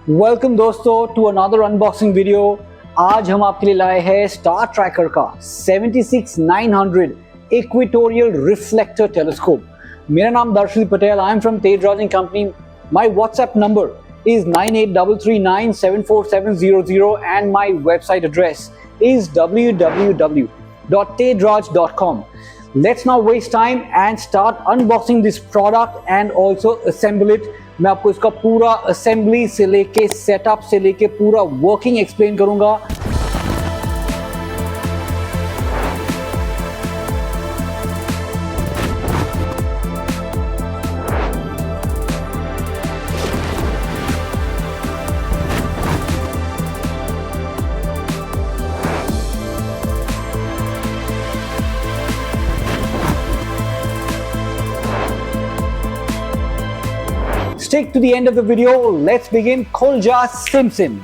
Welcome दोस्तों to another unboxing video. आज हम आपके लिए लाए हैं स्टार ट्रैकर का 76900 इक्वेटोरियल रिफ्लेक्टर टेलीस्कोप। मेरा नाम Darshal Patel, I am from Tejraj and company. My WhatsApp number is 9833974700 and my website address is www.tedraj.com. Let's not waste time and start unboxing this product and also assemble it. मैं आपको इसका पूरा assembly से लेके setup से लेके पूरा वर्किंग एक्सप्लेन करूंगा। Stick to the end of the video. Let's begin. खोल जा सिम सिम।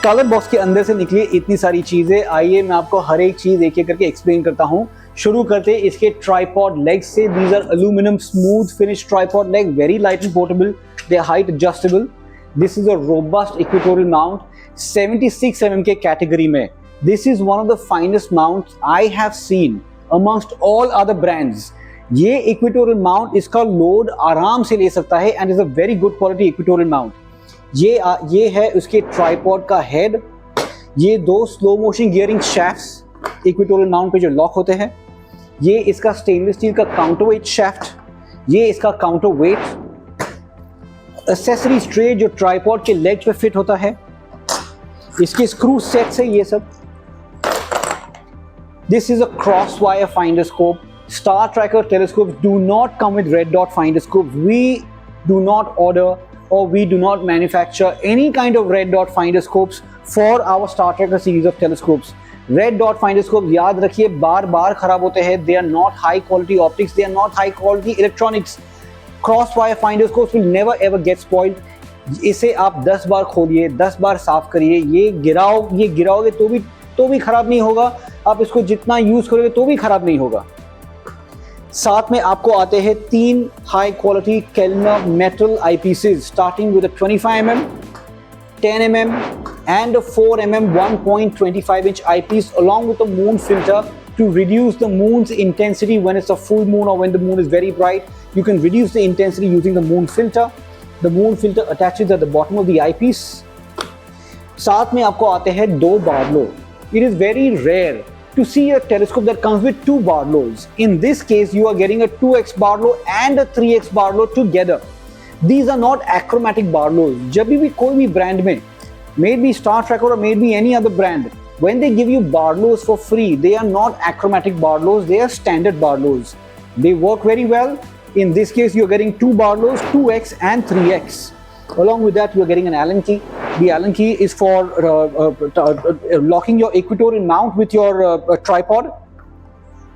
कलर बॉक्स के अंदर से निकली इतनी सारी चीजें, आइए मैं आपको हर एक चीज एक एक करके एक्सप्लेन करता हूं। शुरू करते इसके ट्राइपॉड लेग्स से। These are aluminium smooth finish tripod leg, very light and portable, they are height adjustable. This is a robust equatorial mount 76 mm के कैटेगरी में। This is one of the finest mount I have seen amongst all other brands. ये equatorial mount इसका load आराम से ले सकता है and is a very good quality equatorial mount. ये है उसके ट्राइपॉड का हेड। ये दो slow motion gearing shafts equatorial mount पे जो लॉक होते हैं। ये इसका स्टेनलेस स्टील का काउंटर वेट शैफ्ट, ये इसका काउंटर वेट एक्सेसरी ट्रे जो ट्राइपॉड के लेग पे फिट होता है। इसके स्क्रू सेट से ये सब। This is a cross wire finder scope. Star Tracker telescopes do not come with red dot finder scopes. We do not order or we do not manufacture any kind of red dot finder scopes for our Star Tracker series of telescopes. Red dot finder scopes याद रखिए बार बार खराब होते हैं। They are not high quality optics. They are not high quality electronics. Cross wire finder scopes will never ever get spoiled. इसे आप 10 बार खोलिए, 10 बार साफ करिए। ये गिराओगे तो भी खराब नहीं होगा। आप इसको जितना यूज करोगे तो भी खराब नहीं होगा। साथ में आपको आते हैं 3 high quality Kellner metal eyepieces starting with 25 mm, 10 mm and a 4 mm 1.25 inch eyepiece along with a moon filter to reduce the moon's intensity when it's a full moon or when the moon is very bright. You can reduce the intensity using the moon filter. The moon filter attaches at the bottom of the eyepiece. साथ में आपको आते हैं 2 बारलो। It is very rare to see a telescope that comes with 2 Barlows. In this case, you are getting a 2x Barlow and a 3x Barlow together. These are not achromatic Barlows. जब भी कोई भी brand में, may it be Star Tracker or may it be any other brand, when they give you Barlows for free, they are not achromatic Barlows, they are standard Barlows. They work very well. In this case, you are getting 2 Barlows, 2x and 3x. Along with that, you are getting an Allen key. The Allen key is for locking your equatorial mount with your tripod.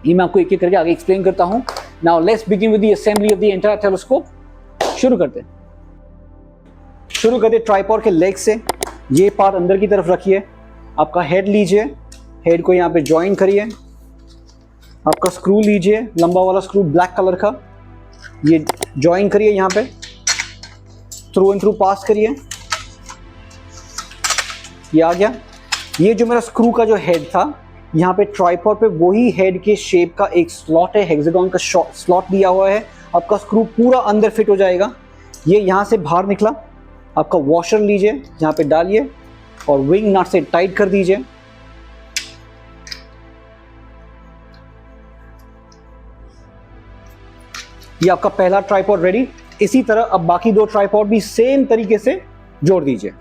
ये मैं आपको एक एक करके आगे explain करता हूँ। Now let's begin with the assembly of the entire telescope. शुरू करते ट्राइपॉड के लेग से। ये पार्ट अंदर की तरफ रखिए। आपका हेड लीजिए, हेड को यहाँ पे ज्वाइन करिए। आपका स्क्रू लीजिए, लंबा वाला स्क्रू ब्लैक कलर का, ये ज्वाइन करिए यहाँ पे, थ्रू एंड थ्रू पास करिए। ये आ गया। ये जो मेरा स्क्रू का जो हेड था, यहाँ पे ट्राइपॉड पे वही हेड के शेप का एक स्लॉट है, हेक्सागन का स्लॉट दिया हुआ है। आपका स्क्रू पूरा अंदर फिट हो जाएगा। ये यहाँ से बाहर निकला। आपका वॉशर लीजिए, यहाँ पे डालिए और विंग नट से टाइट कर दीजिए। ये आपका पहला ट्राइपॉड रेडी। इसी तरह अब बाकी 2 ट्राइपॉड भी सेम तरीके से जोड़ दीजिए।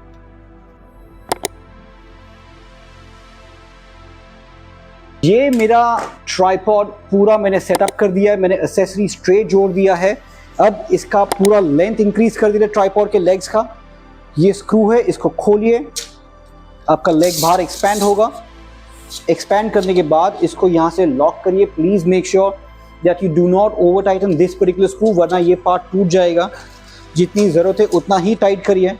ये मेरा ट्राइपॉड पूरा मैंने सेटअप कर दिया है। मैंने एक्सेसरी ट्रे जोड़ दिया है। अब इसका पूरा लेंथ इंक्रीज कर दिया ट्राइपॉड के लेग्स का। ये स्क्रू है, इसको खोलिए। आपका लेग बाहर एक्सपैंड होगा। एक्सपैंड करने के बाद इसको यहाँ से लॉक करिए। Please make sure that you do not over Titan this particular screw, वरना ये पार्ट टूट जाएगा। जितनी जरूरत है उतना ही टाइट करिए।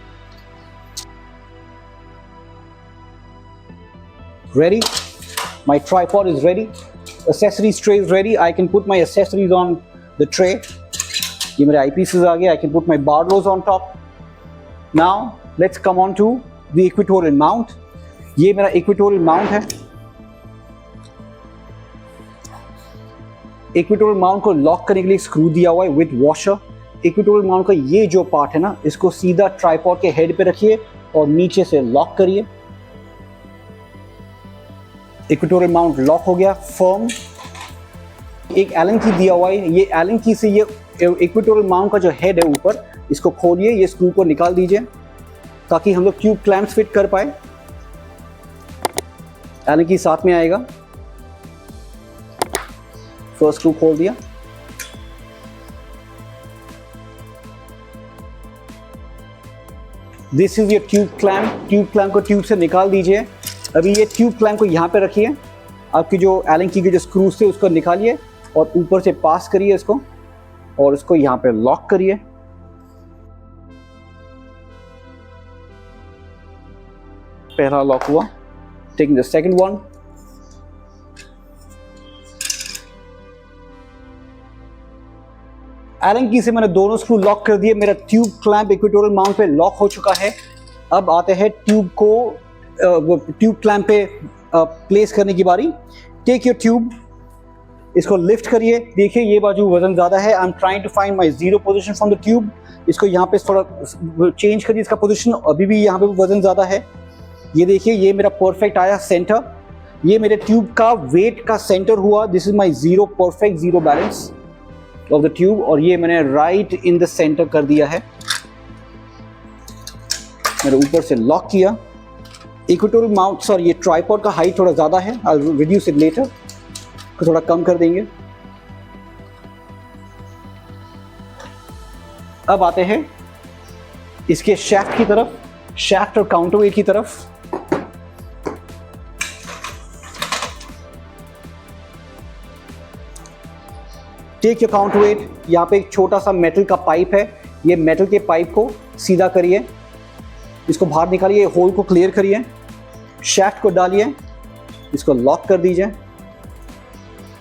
Ready? My tripod is ready. Accessories tray is ready. I can put my accessories on the tray. ये मेरे आई पीसेस आ गए. I can put my Barlows on top. Now let's come on to the equatorial mount. ये मेरा equatorial mount है। Equatorial mount को lock करने के लिए स्क्रू दिया हुआ है विद वॉशर। इक्वेटोरियल माउंट का ये जो पार्ट है ना, इसको सीधा ट्राइपॉड के हेड पे रखिए और नीचे से लॉक करिए। इक्वेटोरियल माउंट लॉक हो गया फर्म। एक एलन की दिया हुआ है, ये एलन की से ये इक्वेटोरियल माउंट का जो हेड है ऊपर, इसको खोलिए, ये स्क्रू को निकाल दीजिए ताकि हम लोग ट्यूब क्लैंप्स फिट कर पाए। एलन की साथ में आएगा। फर्स्ट स्क्रू खोल दिया। This is your tube clamp. Tube clamp को ट्यूब से निकाल दीजिए। अभी ये ट्यूब क्लैंप को यहाँ पे रखिए। आपकी जो एलन की के जो स्क्रूज थे उसको निकालिए और ऊपर से पास करिए इसको और इसको यहाँ पे लॉक करिए। पहला लॉक हुआ। Taking the second one. Allen key से मैंने दोनों स्क्रू लॉक कर दिए। मेरा ट्यूब क्लैंप इक्वेटोरियल माउंट पे लॉक हो चुका है। अब आते हैं ट्यूब को ट्यूब क्लैंप पे प्लेस करने की बारी। टेक योर ट्यूब, इसको लिफ्ट करिए। देखिए ये बाजू वजन ज़्यादा है। I am trying to find my zero position from the tube. इसको यहाँ पे थोड़ा चेंज करिए इसका पोजिशन। अभी भी यहाँ पे वजन ज़्यादा है। ये देखिए ये मेरा परफेक्ट आया सेंटर। ये मेरे ट्यूब का वेट का सेंटर हुआ। This is my zero perfect zero balance of the tube. और ये मैंने राइट इन द सेंटर कर दिया है। मैंने ऊपर से लॉक किया। इक्वेटोरियल माउंट, सॉरी ये ट्राइपॉड का हाइट थोड़ा ज़्यादा है। I will reduce it later, को थोड़ा कम कर देंगे। अब आते हैं इसके शैफ्ट की तरफ, शैफ्ट और काउंटरवेट की तरफ। Take your counterweight. यहाँ पे एक छोटा सा मेटल का पाइप है। ये मेटल के पाइप को सीधा करिए, इसको बाहर निकालिए, होल को क्लियर करिए, शैफ्ट को डालिए, इसको लॉक कर दीजिए।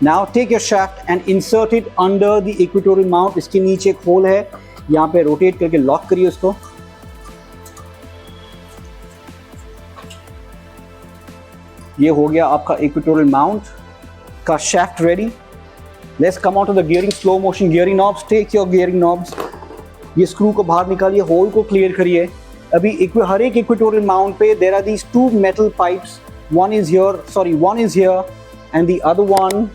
Now take your shaft and insert it under the equatorial mount. इसके नीचे एक होल है, यहाँ पे रोटेट करके लॉक करिए उसको। ये हो गया आपका इक्वेटोरियल माउंट का shaft ready. Let's come out to the gearing, slow motion gearing knobs. Take your gearing knobs. ये स्क्रू को बाहर निकालिए, होल को क्लियर करिए। अभी हर एक इक्वेटोरियल माउंट पे there are these two metal pipes. one is here and the other one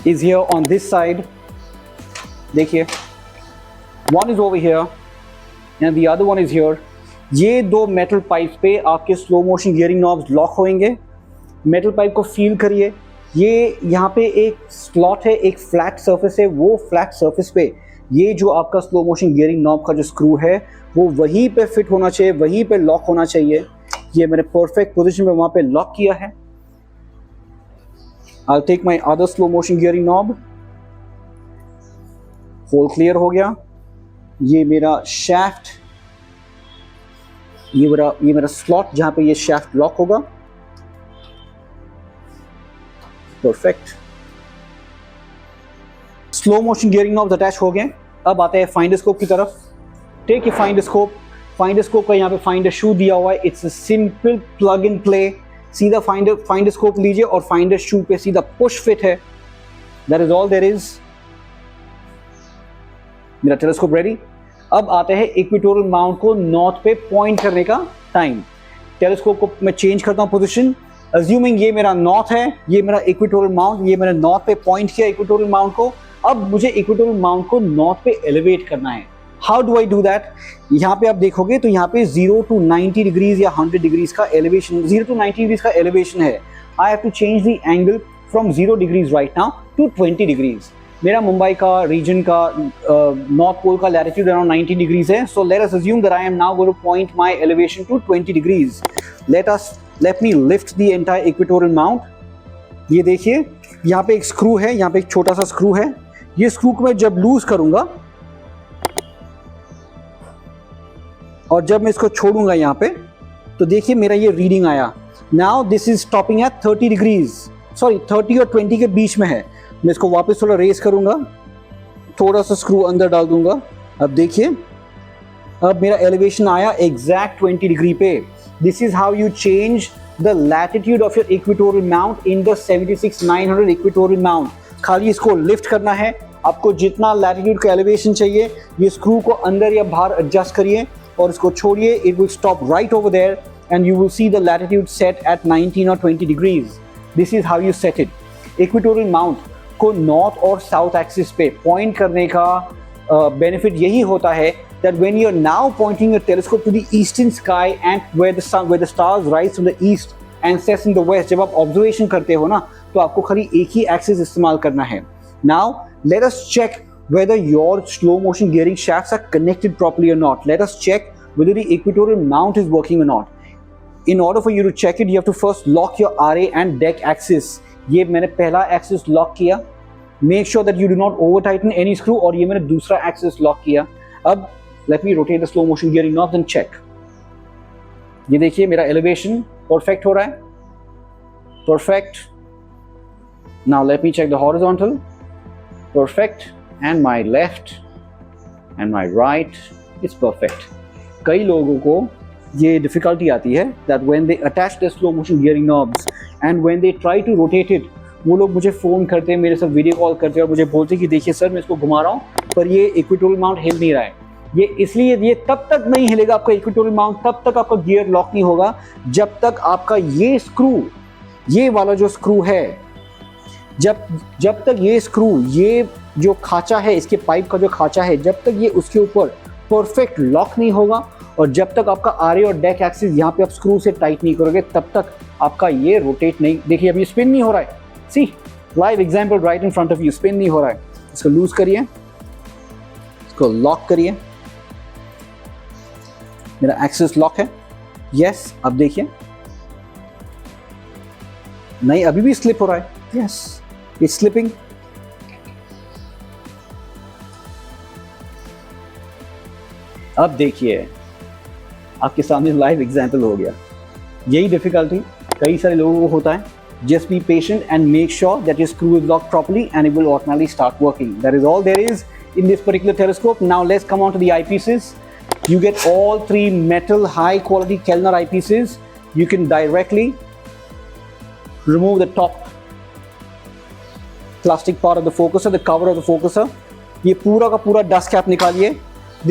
is here on this side. देखिए, one is over here and the other one is here. ये दो metal pipes पे आपके slow motion gearing knobs lock होंगे। Metal pipe को feel करिए। ये यहाँ पे एक स्लॉट है, एक फ्लैट सरफेस है। वो फ्लैट सरफेस पे ये जो आपका स्लो मोशन गियरिंग नॉब का जो स्क्रू है वो वहीं पे फिट होना चाहिए, वहीं पे लॉक होना चाहिए। ये मैंने परफेक्ट पोजीशन में वहाँ पे लॉक किया है। I'll take my other slow motion gearing knob. Hole clear हो गया। ये मेरा शैफ्ट, ये मेरा स्लॉट जहां पे ये शैफ्ट लॉक होगा। Perfect. Slow motion gearing knobs attach हो गए। अब आते हैं फाइंडर स्कोप की तरफ। Take a finder scope. Finder scope का यहाँ पे फाइंडर शू दिया हुआ है। It's a simple plug in play. सीधा फाइंडर स्कोप लीजिए और फाइंडर शू पे सीधा पुश फिट है। That is all there is. मेरा टेलीस्कोप रेडी। अब आते हैं इक्वेटोरियल माउंट को नॉर्थ पे पॉइंट करने का टाइम। टेलीस्कोप को मैं चेंज करता हूं पोजीशन। अज्यूमिंग ये मेरा नॉर्थ है, ये मेरा इक्वेटोरियल माउंट, ये मैंने नॉर्थ पे पॉइंट किया इक्वेटोरियल माउंट को। अब मुझे इक्वेटोरियल माउंट को नॉर्थ पे एलिवेट करना है। How do I do that? यहाँ पे आप देखोगे तो यहाँ पे 0 to 90 डिग्रीज या 100 डिग्रीज का एलिवेशन, 0 to 90 डिग्रीज का एलिवेशन है। I have to change the angle from 0 degrees right now to 20 degrees. मेरा मुंबई का रीजन का नॉर्थ पोल का लैटिट्यूड अराउंड 90 डिग्रीज है। So let us assume that I am now going to point my elevation to 20 degrees. Let me lift the entire equatorial mount. ये देखिए यहाँ पे एक स्क्रू है, यहाँ पे एक छोटा सा स्क्रू है। ये स्क्रू को मैं जब लूज करूंगा और जब मैं इसको छोड़ूंगा यहाँ पे, तो देखिए मेरा ये रीडिंग आया। Now this is stopping eight 30 degrees, sorry 30 और 20 के बीच में है। मैं इसको वापस थोड़ा रेस करूंगा, थोड़ा सा स्क्रू अंदर डाल दूंगा। अब देखिए, अब मेरा एलिवेशन आया एग्जैक्ट 20 डिग्री पे। This is how you change the latitude of your equatorial mount in the 76900 equatorial mount. खाली इसको लिफ्ट करना है, आपको जितना लैटिट्यूड का एलिवेशन चाहिए, ये स्क्रू को अंदर या बाहर एडजस्ट करिए और इसको छोड़िए। It will stop right over there and you will see the latitude set at 19 और 20 degrees. This is how you set it. Equatorial mount को नॉर्थ और साउथ एक्सिस पे पॉइंट करने का बेनिफिट यही होता है that when you are now pointing your telescope to the eastern sky and where the stars rise from the east and sets in the west, जब आप ऑब्जर्वेशन करते हो ना, तो आपको खाली एक ही एक्सिस इस्तेमाल करना है। Now let us check whether your slow motion gearing shafts are connected properly or not. Let us check whether the equatorial mount is working or not. In order for you to check it, you have to first lock your RA and deck axis. ये मैंने पहला axis lock किया। Make sure that you do not over tighten any screw, और ये मैंने दूसरा axis lock किया। अब let me rotate the slow motion gearing knobs and check. ये देखिए मेरा elevation perfect हो रहा है, perfect. Now let me check the horizontal, perfect, and my left and my right is perfect. कई लोगों को ये difficulty आती है that when they attach the slow motion gearing knobs and when they try to rotate it, वो लोग मुझे phone करते हैं, मेरे साथ वीडियो कॉल करते हैं और मुझे बोलते हैं कि देखिए सर, मैं इसको घुमा रहा हूँ पर ये इक्वेटोरियल माउंट हिल नहीं रहा है। ये इसलिए, ये तब तक नहीं हिलेगा आपका इक्वेटोरियल माउंट, तब तक आपका गियर लॉक नहीं होगा जब तक आपका ये स्क्रू, ये वाला जो स्क्रू है, जब तक ये स्क्रू, ये जो खांचा है, इसके पाइप का जो खांचा है, जब तक ये उसके ऊपर परफेक्ट लॉक नहीं होगा और जब तक आपका आरए और डेक एक्सिस यहाँ पे आप स्क्रू से टाइट नहीं करोगे, तब तक आपका ये रोटेट नहीं। देखिए अभी स्पिन नहीं हो रहा है। See live example right in front of you, spin नहीं हो रहा है। इसको लूज करिए, इसको लॉक करिए। मेरा एक्सिस लॉक है, यस। अब देखिए, नहीं अभी भी स्लिप हो रहा है, यस, इट्स स्लिपिंग। अब देखिए आपके सामने लाइव एग्जांपल हो गया। यही डिफिकल्टी कई सारे लोगों को होता है। Just be patient and make sure that your screw is locked properly and it will automatically start working. That is all there is in this particular telescope. Now let's come on to the eyepieces. You get all three metal high quality Kellner eyepieces. You can directly remove the top plastic part of the focuser, the cover of the focuser. ये पूरा का पूरा dust cap निकालिए।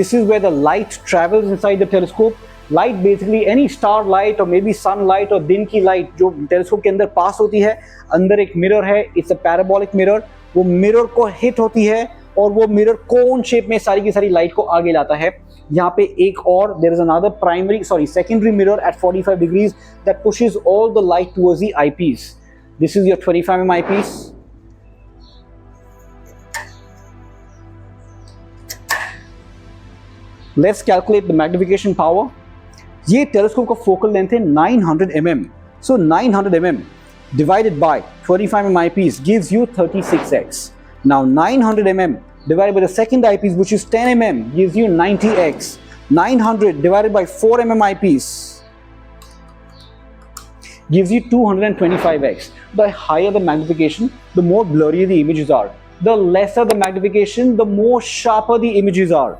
This is where the light travels inside the telescope. Light basically any star light और may be sun light और दिन की light जो टेलीस्कोप के अंदर पास होती है, अंदर एक मिरर है, इट्स अ पैराबोलिक मिरर। वो मिरर को हिट होती है और वो मिरर कोन शेप में सारी की सारी लाइट को आगे लाता है। यहाँ पे एक और there is another secondary mirror at 45 degrees that pushes all the light towards the eyepiece. This is your 25 mm eyepiece. Let's calculate the magnification power. ये टेलीस्कोप का फोकल लेंथ है 900 mm. So 900 mm divided by 25 mm eyepiece gives you 36x. Now 900 mm divided by the second eyepiece, which is 10 mm, gives you 90x. 900 divided by 4 mm eyepiece gives you 225x. The higher the magnification, the more blurry the images are. The lesser the magnification, the more sharper the images are.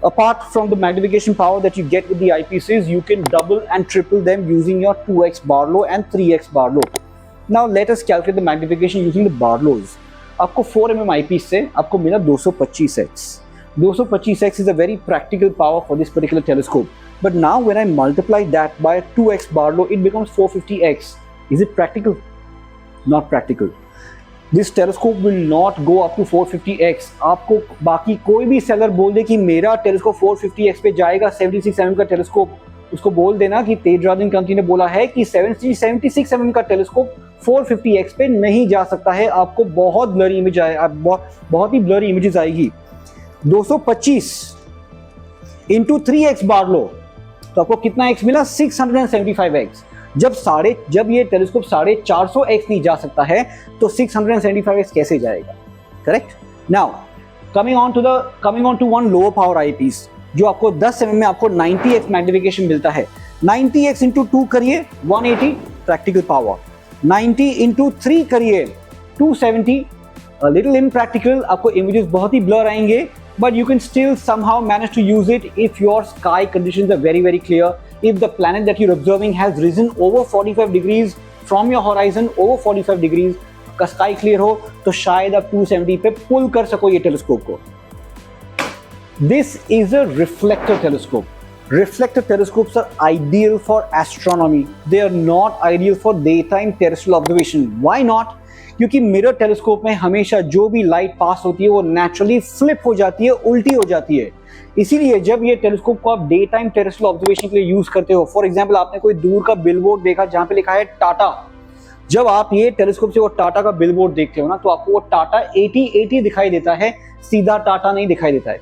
Apart from the magnification power that you get with the eyepieces, you can double and triple them using your 2x Barlow and 3x Barlow. Now let us calculate the magnification using the Barlows. आपको 4 mm eyepiece से आपको मिला 225x. 225x is a very practical power for this particular telescope. But now when I multiply that by 2x Barlow, it becomes 450x. Is it practical? Not practical. This telescope will not go up to 450x. आपको बाकी कोई भी seller बोल दे कि मेरा telescope 450x पे जाएगा, 76 mm का टेलीस्कोप, उसको बोल देना कि तेजराजन कंपनी ने बोला है कि 76 mm का टेलीस्कोप 450x पे नहीं जा सकता है। आपको बहुत ब्लरी इमेज आए, बहुत ही ब्लरी इमेजेस आएगी। 225 इंटू 3x बार्लो, तो आपको कितना x मिला? 675x। जब ये टेलीस्कोप 450x नहीं जा सकता है तो 675x कैसे जाएगा? Correct. Now coming on to one lower power eyepiece, जो आपको 10 mm में आपको 90x मैग्निफिकेशन मिलता है। 90x इंटू 2 करिए 180 प्रैक्टिकल पावर, 90 इंटू 3 करिए 270 लिटिल इम्प्रैक्टिकल, आपको इमेजेस बहुत ही ब्लर आएंगे, but you can still somehow manage to use it if your sky conditions are very very clear. If the planet that you're observing has risen over 45 degrees from your horizon, over 45 degrees का sky clear हो, तो शायद आप 270 पे पुल कर सको ये telescope को. This is a reflector telescope. Reflector telescopes are ideal for astronomy. They are not ideal for daytime terrestrial observation. Why not? क्योंकि मिरर टेलीस्कोप में हमेशा जो भी लाइट पास होती है वो नेचुरली फ्लिप हो जाती है, उल्टी हो जाती है. इसीलिए जब ये टेलीस्कोप को आप डे टाइम टेरेस्ट्रियल ऑब्जर्वेशन के लिए यूज करते हो, फॉर एग्जांपल आपने कोई दूर का बिलबोर्ड देखा जहां पे लिखा है टाटा, जब आप ये टेलीस्कोप से वो टाटा का बिलबोर्ड देखते हो ना, तो आपको वो टाटा 8080 दिखाई देता है, सीधा टाटा नहीं दिखाई देता है.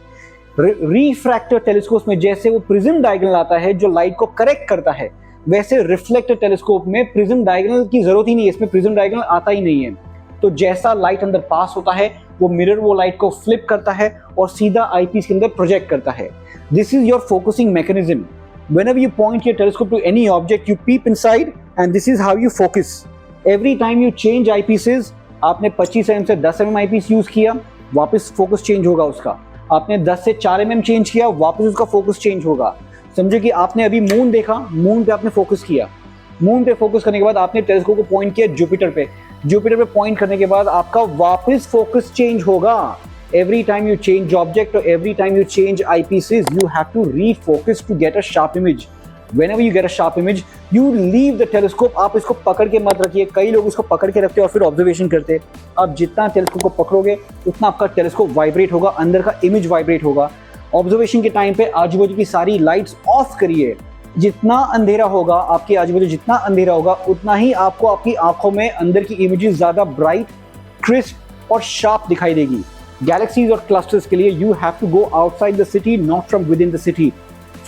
रिफ्रैक्टर टेलीस्कोप में जैसे वो प्रिज्म डायगोनल आता है जो लाइट को करेक्ट करता है, वैसे रिफ्लेक्टर टेलीस्कोप में प्रिज्म डायगोनल की जरूरत ही नहीं है, इसमें प्रिज्म डायगोनल आता ही नहीं है. तो जैसा लाइट अंदर पास होता है वो मिरर वो लाइट को फ्लिप करता है और सीधा आईपीस के अंदर प्रोजेक्ट करता है. This is your focusing mechanism. Whenever you point your telescope to any object, you peep inside and this is how you focus. Every time you change eyepieces, आपने 25 mm से 10 mm आईपीस यूज किया, वापस focus change होगा उसका. आपने 10 से 4 mm change किया, वापस उसका फोकस चेंज होगा. समझे कि आपने अभी मून देखा, मून पे आपने फोकस किया, मून पे फोकस करने के बाद आपने टेलीस्कोप को पॉइंट किया जुपिटर पे, जुपिटर पे पॉइंट करने के बाद आपका वापस फोकस चेंज होगा. Every time you change object or every time you change eyepieces, you have to refocus to get a sharp image. Whenever you get a sharp image, you leave the telescope. आप इसको पकड़ के मत रखिए. कई लोग इसको पकड़ के रखते हैं और फिर ऑब्जर्वेशन करते हैं. आप जितना टेलीस्कोप को पकड़ोगे उतना आपका टेलीस्कोप वाइब्रेट होगा, अंदर का इमेज वाइब्रेट होगा. ऑब्जर्वेशन के टाइम पे आजू बाजू की सारी लाइट्स ऑफ करिए. जितना अंधेरा होगा, आपके आजू बाजू जितना अंधेरा होगा, उतना ही आपको आपकी आंखों में अंदर की इमेजेस ज्यादा ब्राइट, क्रिस्प और शार्प दिखाई देगी. Galaxies or clusters के लिए you have to go outside the city, not from within the city.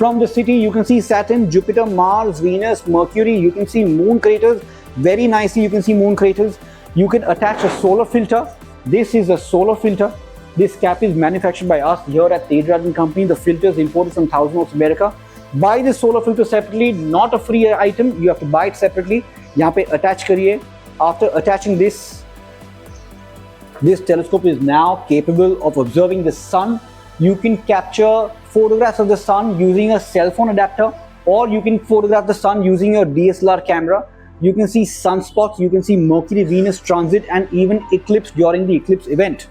From the city you can see Saturn, Jupiter, Mars, Venus, Mercury. You can see moon craters very nicely. You can see moon craters. You can attach a solar filter. This is a solar filter. This cap is manufactured by us here at Tejas and Company. The filter is imported from Thousand Oaks, America. Buy this solar filter separately, not a free item. You have to buy it separately. यहाँ पे attach करिए. After attaching this telescope is now capable of observing the sun. You can capture photographs of the sun using a cell phone adapter, or you can photograph the sun using your DSLR camera. You can see sunspots, you can see Mercury Venus transit, and even eclipse during the eclipse event.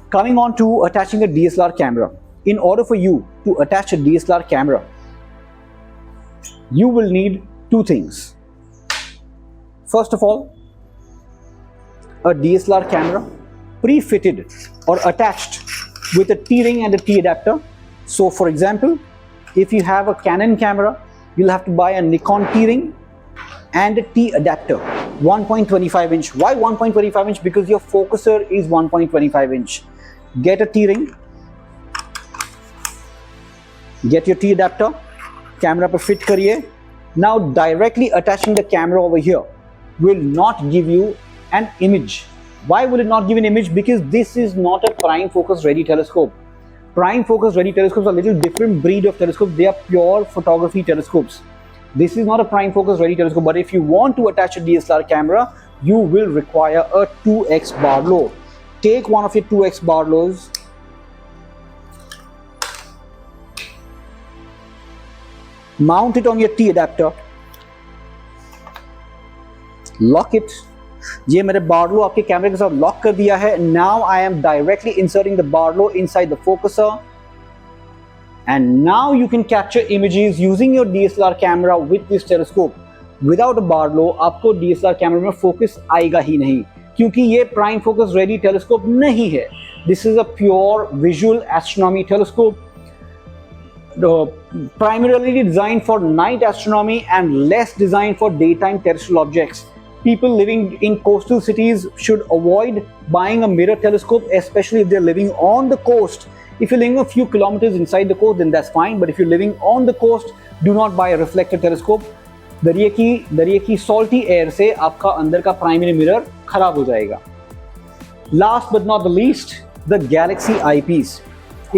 Coming on to attaching a DSLR camera. In order for you to attach a DSLR camera, you will need two things. First of all, a DSLR camera pre-fitted or attached with a T-ring and a T-adapter. So for example, if you have a Canon camera, you'll have to buy a Nikon T-ring and a T-adapter, 1.25 inch. Why 1.25 inch? Because your focuser is 1.25 inch. Get a T-ring, get your T-adapter, camera पर fit करिए. Now directly attaching the camera over here will not give you an image. Why will it not give an image? Because this is not a prime focus ready telescope. Prime focus ready telescopes are a little different breed of telescopes. They are pure photography telescopes. This is not a prime focus ready telescope, but if you want to attach a DSLR camera, you will require a 2x Barlow. Take one of your 2x Barlows, mount it on your T adapter, lock it. ये मेरे Barlow आपके कैमरे के साथ lock कर दिया है. Now I am directly inserting the Barlow inside the focuser, and now you can capture images using your DSLR camera with this telescope. Without a Barlow आपको डीएसएलआर कैमरा में फोकस आएगा ही नहीं, क्योंकि ये प्राइम फोकस रेडी टेलीस्कोप नहीं है. This is a pure visual astronomy telescope, primarily designed for night astronomy and less designed for daytime terrestrial objects. People living in coastal cities should avoid buying a mirror telescope, especially if they're living on the coast. If you're living a few kilometers inside the coast, then that's fine. But if you're living on the coast, do not buy a reflector telescope. दरिया की salty air से आपका अंदर का primary mirror खराब हो जाएगा. Last but not the least, the Galaxy eyepiece.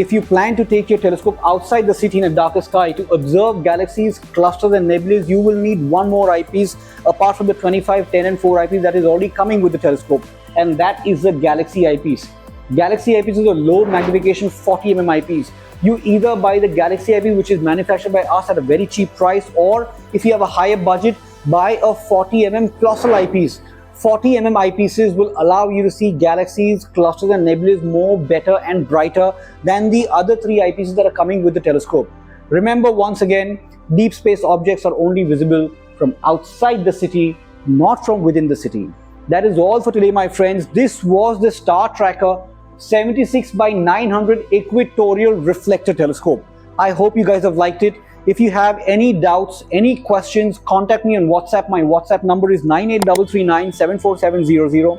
If you plan to take your telescope outside the city in a darker sky to observe galaxies, clusters and nebulae, you will need one more eyepiece apart from the 25, 10 and 4 eyepiece that is already coming with the telescope. and that is the Galaxy eyepiece. Galaxy eyepiece is a low magnification 40mm eyepiece. You either buy the Galaxy eyepiece, which is manufactured by us at a very cheap price, or if you have a higher budget, buy a 40mm Colossal eyepiece. 40mm eyepieces will allow you to see galaxies, clusters and nebulas more better and brighter than the other 3 eyepieces that are coming with the telescope. Remember, once again, deep space objects are only visible from outside the city, not from within the city. That is all for today, my friends. This was the Star Tracker 76 by 900 equatorial reflector telescope. I hope you guys have liked it. If you have any doubts, any questions, contact me on WhatsApp. My WhatsApp number is 98339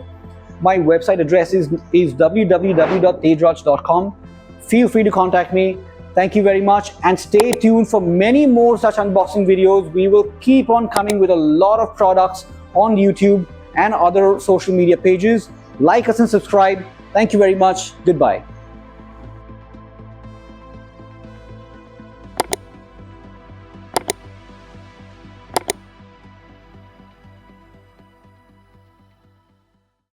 My website address is www.tejraj.com. Feel free to contact me. Thank you very much, and stay tuned for many more such unboxing videos. We will keep on coming with a lot of products on YouTube and other social media pages. Like us and subscribe. Thank you very much. Goodbye.